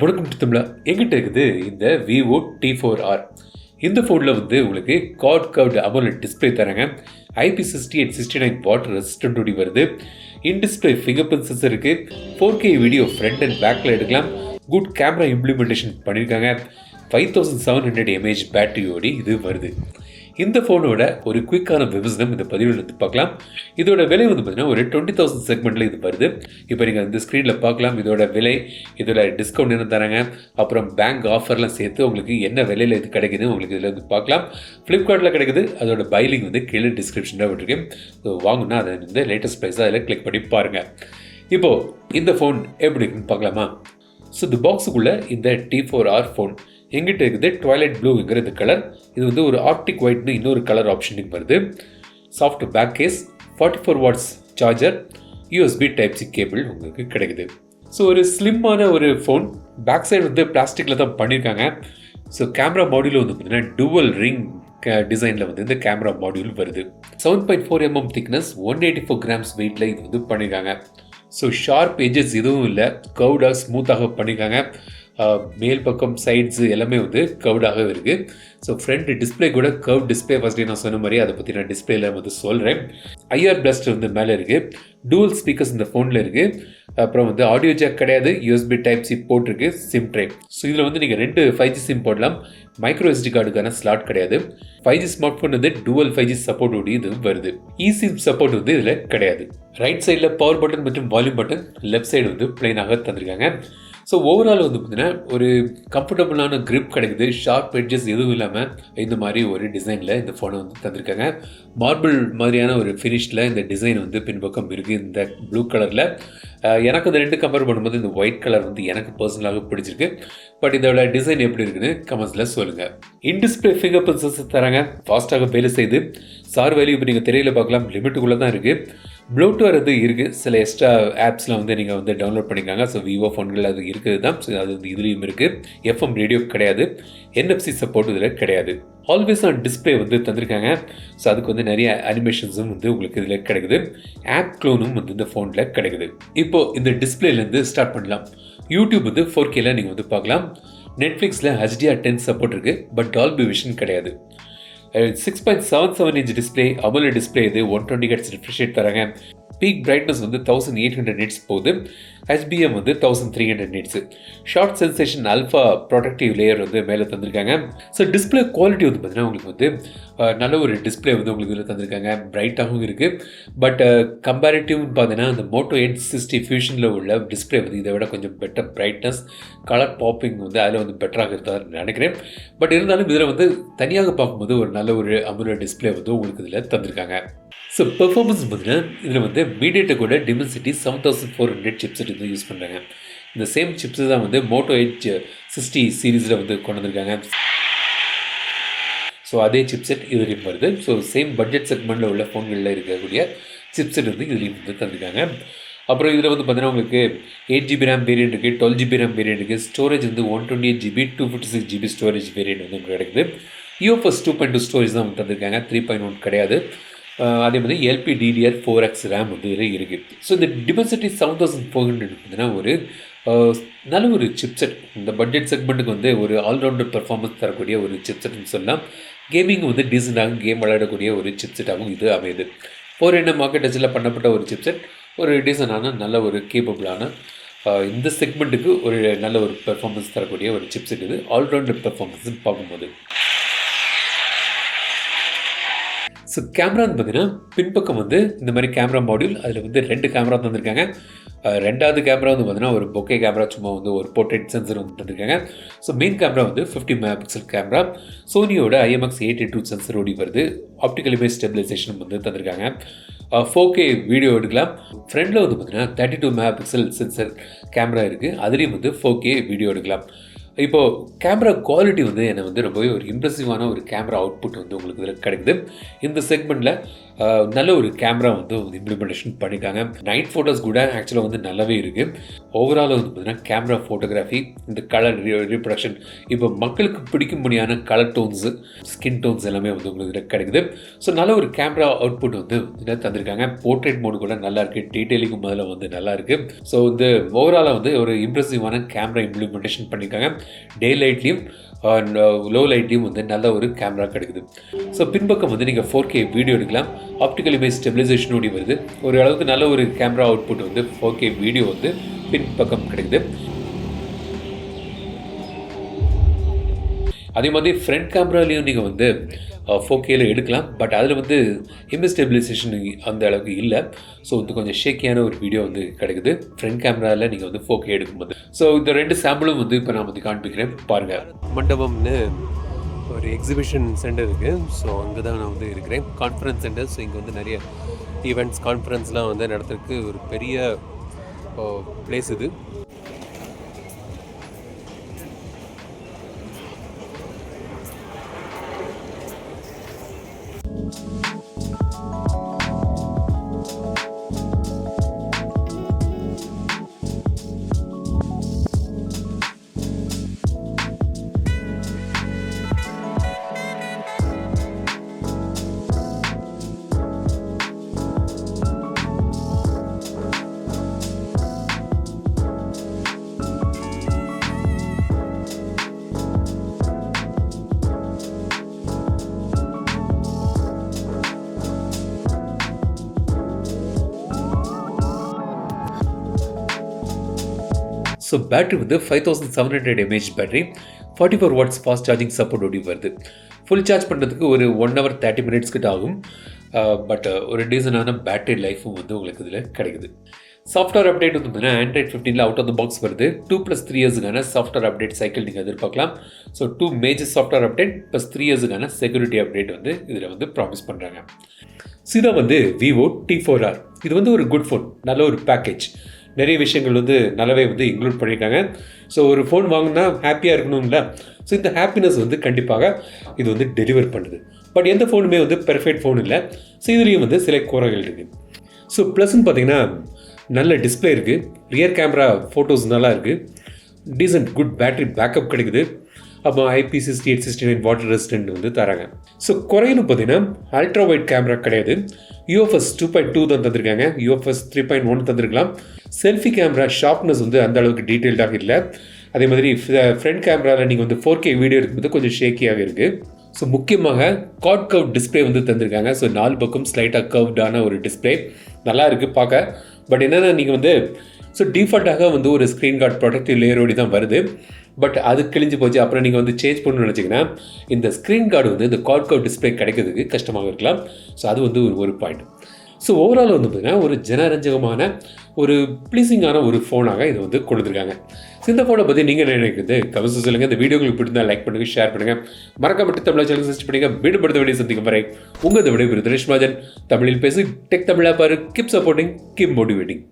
வணக்கம் தமிழா. எங்கிட்ட இருக்குது இந்த விவோ T4R. இந்த ஃபோனில் வந்து உங்களுக்கு கார்ட் கர்வ்டு அமோலட் டிஸ்பிளே தராங்க. IP6869 வாட்டர் ரெசிஸ்டன்ட் வருது. In display finger print sensor இருக்குது. 4K வீடியோ ஃப்ரண்ட் அண்ட் பேக்கில் எடுக்கலாம். குட் கேமரா இம்ப்ளிமெண்டேஷன் பண்ணியிருக்காங்க. 5700 mAh பேட்டரியோடு இது வருது. இந்த ஃபோனோட ஒரு குயிக்கான விமர்சனம் இந்த பதிவில் வந்து பார்க்கலாம். இதோட விலை வந்து பார்த்தீங்கன்னா ஒரு 20,000 செக்மெண்ட்டில் இது வருது. இப்போ நீங்கள் இந்த ஸ்க்ரீனில் பார்க்கலாம் இதோட விலை, இதோட டிஸ்கவுண்ட் என்ன தராங்க, அப்புறம் பேங்க் ஆஃபர்லாம் சேர்த்து உங்களுக்கு என்ன விலையில் இது கிடைக்குது உங்களுக்கு இதில் வந்து பார்க்கலாம். ஃப்ளிப்கார்ட்டில் கிடைக்குது. அதோட பைலிங் வந்து கீழே டிஸ்கிரிப்ஷனில் விட்டுருக்கு. ஸோ வாங்கினா அதை வந்து லேட்டஸ்ட் ப்ரைஸாக அதில் கிளிக் பண்ணி பாருங்கள். இப்போது இந்த ஃபோன் எப்படி இருக்குன்னு பார்க்கலாமா? ஸோ இந்த பாக்ஸுக்குள்ளே இந்த T4R ஃபோன் எங்கிட்ட இருக்குது ட்வைலைட் ப்ளூங்கிற இந்த கலர். இது வந்து ஒரு ஆர்டிக் ஒயிட்னு இன்னொரு கலர் ஆப்ஷனுக்கு வருது. Soft back case, 44 watts charger, USB Type-C cable உங்களுக்கு கிடைக்குது. ஸோ ஒரு ஸ்லிம்மான ஒரு ஃபோன். பேக் சைடு வந்து பிளாஸ்டிக்கில் தான் பண்ணியிருக்காங்க. ஸோ கேமரா மாடியூல் வந்து பார்த்தீங்கன்னா டுவல் ரிங் டிசைனில் வந்து இந்த கேமரா மாடியூல் வருது. 7.4 mm திக்னஸ், 184 grams வெயிட்டில் இது வந்து பண்ணியிருக்காங்க. ஸோ ஷார்ப் எஜஸ் எதுவும் இல்லை, கர்வ்டாக ஸ்மூத்தாக பண்ணியிருக்காங்க. மேல் பக்கம் சைட்ஸு எல்லாமே வந்து கர்வ்டாகவே இருக்குது. ஸோ ஃப்ரண்ட் டிஸ்பிளே கூட கர்வ் டிஸ்பிளே ஃபஸ்ட்டு நான் சொன்ன மாதிரி அதை பற்றி நான் டிஸ்பிளேல வந்து சொல்கிறேன். IR பிளாஸ்டர் வந்து மேலே இருக்குது. டூவல் ஸ்பீக்கர்ஸ் இந்த ஃபோனில் இருக்குது. அப்புறம் வந்து ஆடியோ ஜாக் கிடையாது, USB Type-C போட்டிருக்கு, சிம் ட்ரை. ஸோ இதில் வந்து நீங்கள் 2 5G சிம் போடலாம். மைக்ரோ SD கார்டுக்கான ஸ்லாட் கிடையாது. 5G ஸ்மார்ட் ஃபோன் வந்து டூவல் 5G சப்போர்ட் ஓடி இது வருது. eSIM சப்போர்ட் வந்து இதில் கிடையாது. ரைட் சைடில் பவர் பட்டன் மற்றும் வால்யூம் பட்டன், லெஃப்ட் சைடு வந்து பிளைனாக தந்திருக்காங்க. ஸோ ஓவரால் வந்து பார்த்தீங்கன்னா ஒரு கம்ஃபர்டபுளான கிரிப் கிடைக்குது. ஷார்ப் எட்ஜஸ் எதுவும் இல்லாமல் இந்த மாதிரி ஒரு டிசைனில் இந்த ஃபோனை வந்து தந்திருக்காங்க. மார்பிள் மாதிரியான ஒரு ஃபினிஷில் இந்த டிசைன் வந்து பின்பக்கம் இருக்குது இந்த ப்ளூ கலரில். எனக்கு அந்த ரெண்டு கம்பேர் பண்ணும்போது இந்த ஒயிட் கலர் வந்து எனக்கு பர்சனலாக பிடிச்சிருக்கு. பட் இதோட டிசைன் எப்படி இருக்குன்னு கமெண்ட்ஸில் சொல்லுங்கள். In display finger print sensor தராங்க. ஃபாஸ்ட்டாக வேலை செய்யுது. சார் வேல்யூ இப்போ நீங்கள் திரையில் பார்க்கலாம், லிமிட்டுக்குள்ளே தான் இருக்குது. ப்ளூடூத் அது இருக்குது. சில எக்ஸ்ட்ரா ஆப்ஸ்லாம் வந்து நீங்கள் வந்து டவுன்லோட் பண்ணிக்காங்க. ஸோ விவோ ஃபோன்கள் அது இருக்குது தான். ஸோ அது வந்து இதுலேயும் இருக்குது. FM ரேடியோ கிடையாது. NFC சப்போர்ட் இதில் கிடையாது. ஆல்வேஸ் ஆன் டிஸ்பிளே வந்து தந்திருக்காங்க. ஸோ அதுக்கு வந்து நிறைய அனிமேஷன்ஸும் வந்து உங்களுக்கு இதில் கிடைக்குது. ஆப் க்ளோனும் வந்து இந்த ஃபோனில் கிடைக்குது. இப்போது இந்த டிஸ்பிளேலேருந்து ஸ்டார்ட் பண்ணலாம். யூடியூப் வந்து 4Kல நீங்கள் வந்து பார்க்கலாம். நெட்ஃப்ளிக்ஸில் HDR10 சப்போர்ட் இருக்குது. பட் டால்பி விஷன் கிடையாது. 6.77 inch டிஸ்பிளே, அமோலட் டிஸ்பிளே இது. 120 Hz ரிஃப்ரெஷ் ரேட் தராங்க. பீக் பிரைட்னஸ் வந்து 1800 nits போகுது. HBM வந்து 1300 nits. Short sensation alpha productive layer வந்து மேலே தந்திருக்காங்க. ஸோ டிஸ்பிளே குவாலிட்டி வந்து பார்த்தீங்கன்னா உங்களுக்கு வந்து நல்ல ஒரு டிஸ்பிளே வந்து உங்களுக்கு இதில் தந்திருக்காங்க. பிரைட்டாகவும் இருக்குது. பட் கம்பேரிட்டிவ்னு பார்த்தீங்கன்னா அந்த மோட்டோ H60 ஃபியூஷனில் உள்ள டிஸ்பிளே வந்து இதை விட கொஞ்சம் பெட்டர் பிரைட்னஸ், கலர் பாப்பிங் வந்து அதில் வந்து பெட்டராக இருந்தால் நினைக்கிறேன். பட் இருந்தாலும் இதில் வந்து தனியாக பார்க்கும்போது ஒரு நல்ல ஒரு அமோலட் டிஸ்பிளே வந்து உங்களுக்கு இதில் தந்திருக்காங்க. ஸோ பெர்ஃபார்மன்ஸ் பார்த்தீங்கன்னா இதில் வந்து மீடியாடெக்கோட டிமென்சிட்டி 7400 சிப்செட் வந்து யூஸ் பண்ணுறாங்க. இந்த சேம் சிப்ஸ் தான் வந்து மோட்டோ H60 சீரீஸில் வந்து கொண்டு வந்திருக்காங்க. ஸோ அதே சிப்செட் இதுலேயும் வருது. ஸோ சேம் பட்ஜெட் செக்மெண்ட்டில் உள்ள ஃபோன்களில் இருக்கக்கூடிய சிப்செட் வந்து இதுலேயும் வந்து தந்திருக்காங்க. அப்புறம் இதில் வந்து பார்த்தீங்கன்னா உங்களுக்கு 8GB RAM வேரியன்ட் இருக்குது, 12GB RAM வேரியன்ட் இருக்குது. ஸ்டோரேஜ் வந்து 128GB 256GB ஸ்டோரேஜ் வேரியன்ட் வந்து உங்களுக்கு கிடைக்குது. UFS 2.2 ஸ்டோரேஜ் தான் வந்து தந்திருக்காங்க. 3.1 கிடையாது. அதே மாதிரி LPDDR4X RAM வந்து இதில் இருக்குது. ஸோ இந்த டிமென்சிட்டி 7400 பார்த்தீங்கன்னா ஒரு நல்ல ஒரு சிப்செட். இந்த பட்ஜெட் செக்மெண்ட்டுக்கு வந்து ஒரு ஆல்ரவுண்டர் பெர்ஃபார்மன்ஸ் தரக்கூடிய ஒரு சிப்செட்னு சொல்லலாம். கேமிங் வந்து டீசெண்டாக கேம் விளையாடக்கூடிய ஒரு சிப்செட்டாகவும் இது அமையுது. 4nm மார்க்கெட் டச்சில் பண்ணப்பட்ட ஒரு சிப்செட், ஒரு டீசெண்டான நல்ல ஒரு கேப்பபிளான இந்த செக்மெண்ட்டுக்கு ஒரு நல்ல ஒரு பெர்ஃபார்மன்ஸ் தரக்கூடிய ஒரு சிப்செட் இது. ஆல்ரவுண்டர் பெர்ஃபார்மன்ஸ்னு பார்க்கும்போது ஸோ கேமரான்னு பார்த்தீங்கன்னா பின்பக்கம் வந்து இந்த மாதிரி கேமரா மாடியூல், அதில் வந்து 2 கேமரா தந்திருக்காங்க. ரெண்டாவது கேமரா வந்து பார்த்தீங்கன்னா ஒரு பொக்கே கேமரா, சும்மா வந்து ஒரு போர்ட்ரேட் சென்சர் வந்து தந்திருக்காங்க. ஸோ மெயின் கேமரா வந்து 50 MP கேமரா, சோனியோட IMX882 சென்சர் ஓடி வருது. ஆப்டிக்கல் இமேஜ் ஸ்டெபிலைசேஷன் வந்து தந்திருக்காங்க. 4K வீடியோ எடுக்கலாம். ஃப்ரண்டில் வந்து பார்த்தீங்கன்னா 32 MP சென்சர் கேமரா இருக்குது. அதுலேயும் வந்து 4K வீடியோ எடுக்கலாம். இப்போது கேமரா குவாலிட்டி வந்து என்னை வந்து ரொம்பவே ஒரு இம்ப்ரெசிவான ஒரு கேமரா அவுட்புட் வந்து உங்களுக்கு இதில் கிடைக்குது. இந்த செக்மெண்ட்டில் நல்ல ஒரு கேமரா வந்து இம்ப்ளிமெண்டேஷன் பண்ணியிருக்காங்க. நைட் ஃபோட்டோஸ் கூட ஆக்சுவலாக வந்து நல்லாவே இருக்குது. ஓவரால் வந்து பார்த்தீங்கன்னா கேமரா ஃபோட்டோகிராஃபி, இந்த கலர் ரீப்ரொடக்ஷன், இப்போ மக்களுக்கு பிடிக்கும்படியான கலர் டோன்ஸு, ஸ்கின் டோன்ஸ் எல்லாமே வந்து உங்களுக்கு இதில் கிடைக்குது. ஸோ நல்ல ஒரு கேமரா அவுட்புட் வந்து தந்திருக்காங்க. போர்ட்ரேட் மோடு கூட நல்லா இருக்குது, டீட்டெயிலிங்கும் முதல்ல வந்து நல்லா இருக்குது. ஸோ இந்த ஓவராலாக வந்து ஒரு இம்ப்ரெசிவான கேமரா இம்ப்ளிமெண்டேஷன் பண்ணியிருக்காங்க. டே லைட்லேயும் லோ லைட்லேயும் வந்து நல்ல ஒரு கேமரா கிடைக்குது. ஸோ பின்பக்கம் வந்து நீங்கள் 4K வீடியோ எடுக்கலாம். ஆப்டிக்கல் இமேஜ் ஸ்டெபிலைசேஷனோடு வருது. ஒரு அளவுக்கு நல்ல ஒரு கேமரா அவுட்புட் வந்து 4K வீடியோ வந்து பின்பக்கம் கிடைக்குது. அதே மாதிரி ஃப்ரண்ட் கேமராலையும் நீங்கள் வந்து 4Kல எடுக்கலாம். பட் அதில் வந்து இமேஜ் ஸ்டெபிலைசேஷன் அந்த அளவுக்கு இல்லை. ஸோ வந்து கொஞ்சம் ஷேக்கியான ஒரு வீடியோ வந்து கிடைக்குது ஃப்ரண்ட் கேமராவில் நீங்கள் வந்து 4K எடுக்கும்போது. ஸோ இந்த 2 சாம்பிளும் வந்து இப்போ நான் வந்து காண்பிக்கிறேன் பாருங்கள். மண்டபம்னு ஒரு எக்ஸிபிஷன் சென்டர் இருக்குது. ஸோ அங்கே தான் நான் வந்து இருக்கிறேன். Conference centre. ஸோ இங்கே வந்து நிறைய ஈவெண்ட்ஸ், கான்ஃபரன்ஸ்லாம் வந்து நடத்துறதுக்கு ஒரு பெரிய பிளேஸ் இது. ஸோ பேட்டரி வந்து 5700 mAh battery, 44 watts fast charging சப்போர்ட்டோடு வருது. ஃபுல் சார்ஜ் பண்ணுறதுக்கு ஒரு 1 hour 30 minutes கிட்ட ஆகும். பட் ஒரு டீசனான பேட்டரி லைஃபும் வந்து உங்களுக்கு இதில் கிடைக்குது. சாஃப்ட்வேர் அப்டேட் வந்து பார்த்தீங்கன்னா Android 15 out of the box வருது. 2+3 இயர்ஸுக்கான சாஃப்ட்வேர் அப்டேட் சைக்கிள் நீங்கள் எதிர்பார்க்கலாம். So 2 major software update plus 3 இயர்ஸுக்கான செக்யூரிட்டி அப்டேட் வந்து இதில் வந்து ப்ராமிஸ் பண்ணுறாங்க. சீதா வந்து Vivo T4R. இது வந்து ஒரு குட் ஃபோன், நல்ல ஒரு பேக்கேஜ். நிறைய விஷயங்கள் வந்து நல்லாவே வந்து இன்க்ளூட் பண்ணியிருக்காங்க. ஸோ ஒரு ஃபோன் வாங்கினா ஹாப்பியாக இருக்கணும்ல. ஸோ இந்த ஹாப்பினஸ் வந்து கண்டிப்பாக இது வந்து டெலிவர் பண்ணுது. பட் எந்த ஃபோனுமே வந்து பெர்ஃபெக்ட் ஃபோன் இல்லை. ஸோ இதுலேயும் வந்து சில குறைகள் இருக்குது. ஸோ ப்ளஸ்ன்னு பார்த்தீங்கன்னா நல்ல டிஸ்பிளே இருக்குது, ரியர் கேமரா ஃபோட்டோஸ் நல்லா இருக்குது, டீசன்ட் குட் பேட்டரி பேக்கப் கிடைக்குது, அப்புறம் IP68 69 வாட்டர் ரெசிஸ்டன்ட் வந்து தராங்க. ஸோ குறைன்னு பார்த்தீங்கன்னா அல்ட்ரா வைட் கேமரா கிடையாது. UFS 2.2 தான் தந்திருக்காங்க. UFS 3.1 தந்திருக்கலாம். செல்ஃபி கேமரா ஷார்ப்னஸ் வந்து அந்த அளவுக்கு டீட்டெயில்டாக இல்லை. அதே மாதிரி ஃப்ரண்ட் கேமராவில் நீங்கள் வந்து 4K வீடியோ எடுக்கும்போது கொஞ்சம் ஷேக்கியாக இருக்குது. ஸோ முக்கியமாக காட் கர்வ் டிஸ்பிளே வந்து தந்திருக்காங்க. ஸோ 4 பக்கம் ஸ்லைட்டாக கர்வ்டான ஒரு டிஸ்பிளே நல்லா இருக்குது பார்க்க. பட் என்னென்னா நீங்கள் வந்து ஸோ டிஃபால்ட்டாக வந்து ஒரு ஸ்க்ரீன் கார்டு ப்ரொடக்டிவ் லேயரோடு தான் வருது. பட் அது கிழிஞ்சு போச்சு. அப்புறம் நீங்கள் வந்து சேஞ்ச் பண்ணணும்னு நினச்சிங்கன்னா இந்த ஸ்க்ரீன் கார்டு வந்து இந்த காட் கர்வ் டிஸ்பிளே கிடைக்கிறதுக்கு கஷ்டமாக இருக்கலாம். ஸோ அது வந்து ஒரு பாயிண்ட். ஸோ ஓவரால் வந்து பார்த்தீங்கன்னா ஒரு ஜனரஞ்சகமான ஒரு ப்ளீஸிங்கான ஒரு ஃபோனாக இது வந்து கொடுத்துருக்காங்க. ஸோ இந்த ஃபோனை பற்றி நீங்கள் நினைக்கிறது கமெண்ட்ஸ் சொல்லுங்கள். இந்த வீடியோங்களுக்கு பிடிச்சிருந்தால் லைக் பண்ணுங்கள், ஷேர் பண்ணுங்கள், மறக்காம தமிழ் சேனல் சர்ச் பண்ணுங்கள். மீண்டும் வீடியோ சந்திக்கும் வரை உங்கள் விடைபெறும் தினேஷ் மகாஜன். தமிழில் பேசி டெக் தமிழா பாரு. Keep supporting, keep motivating.